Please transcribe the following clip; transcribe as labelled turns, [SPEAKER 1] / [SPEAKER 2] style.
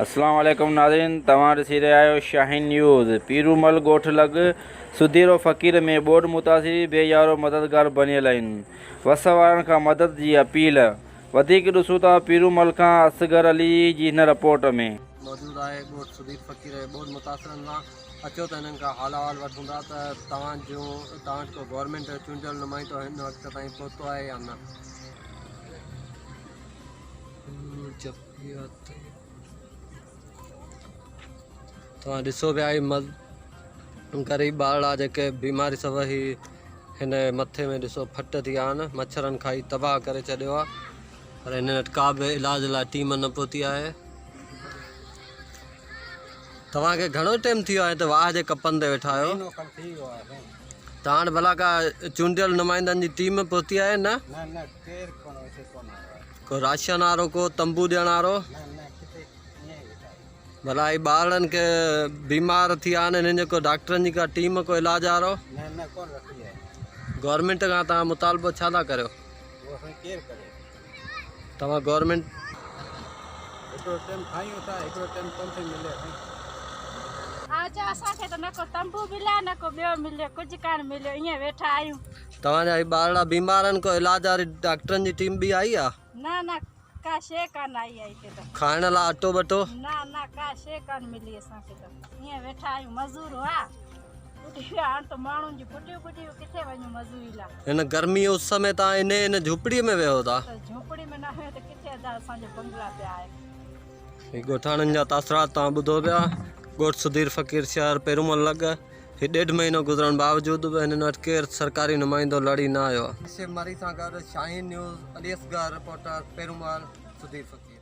[SPEAKER 1] अस्सलाम वालेकुम नाज़रीन, तव्हां ॾिसी रहिया आहियो शाहीन न्यूज़। पीरूमल ॻोठ लॻ सुधीरो फ़क़ीर में ॿोॾि मुतासिरी बेयारो मददगार बणियल आहिनि। वस वारनि खां मदद जी अपील। वधीक ॾिसूं था पीरूमल खां असगर अली जी हिन रिपोर्ट में।
[SPEAKER 2] मौजूद आहे ॻोठ सुधीर फ़क़ीर ॿोॾि मुतासिरनि सां। अचो त हिननि खां हाल अहवाल वठूं था त तव्हां वटि को गवर्नमेंट चूंडियल नुमाइंदो हिन वक़्त ताईं पहुतो आहे या न। तव्हां ॾिसो पिया ग़रीब ॿार जेके बीमारी सबबि ही हिन मथे में ॾिसो फट थी विया आहिनि, मच्छरनि खाई तबाह करे छॾियो आहे, पर हिन वटि का बि इलाज लाइ टीम न पहुती आहे। तव्हांखे घणो टाइम थी वियो आहे त वाह जे कपनि ते वेठा आहियो? तव्हां वटि भला का चूंडियल नुमाइंदनि जी टीम पहुती आहे न? को राशन वारो, को तंबू ॾियण वारो? भला ही ॿारनि खे बीमार थी विया आहिनि, हिननि जो को डॉक्टरनि जी का टीम, को इलाज वारो? गवर्नमेंट खां तव्हां मुतालबो छा था करियो? तव्हां गवर्नमेंट
[SPEAKER 3] असांखे त न को तंबू मिलियो न को ॿियो मिलियो, कुझु कान मिलियो, ईअं वेठा आहियूं।
[SPEAKER 2] तव्हांजा ही ॿार बीमार आहिनि, को इलाज वारी डॉक्टरनि जी टीम बि आई आहे?
[SPEAKER 3] न का शइ कान आई आहे हिते त।
[SPEAKER 2] खाइण लाइ अटो बटो?
[SPEAKER 3] न का शइ कान मिली असांखे त, ईअं वेठा आहियूं। मज़दूर हुआ हाणे त माण्हुनि जी पुटियूं किथे वञूं मज़दूरी लाइ।
[SPEAKER 2] हिन गर्मी उस में तव्हां इन झुपड़ीअ में वियो था?
[SPEAKER 3] झोपड़ी में न वियो त किथे असांजो बंगला पिया आहे।
[SPEAKER 2] ॻोठाणनि जा तासरात तव्हां ॿुधो पिया। ॻोठ सुधीर फ़क़ीर शहर पेरूमल लॻ। ही 1.5 महीनो गुज़रण बावजूद बि हिननि वटि केरु सरकारी नुमाइंदो लड़ी न आयो आहे। मरी सां गॾु शाहीन न्यूज़, अली असगर रिपोर्टर पेरूमल, सुधीर फ़क़ीर।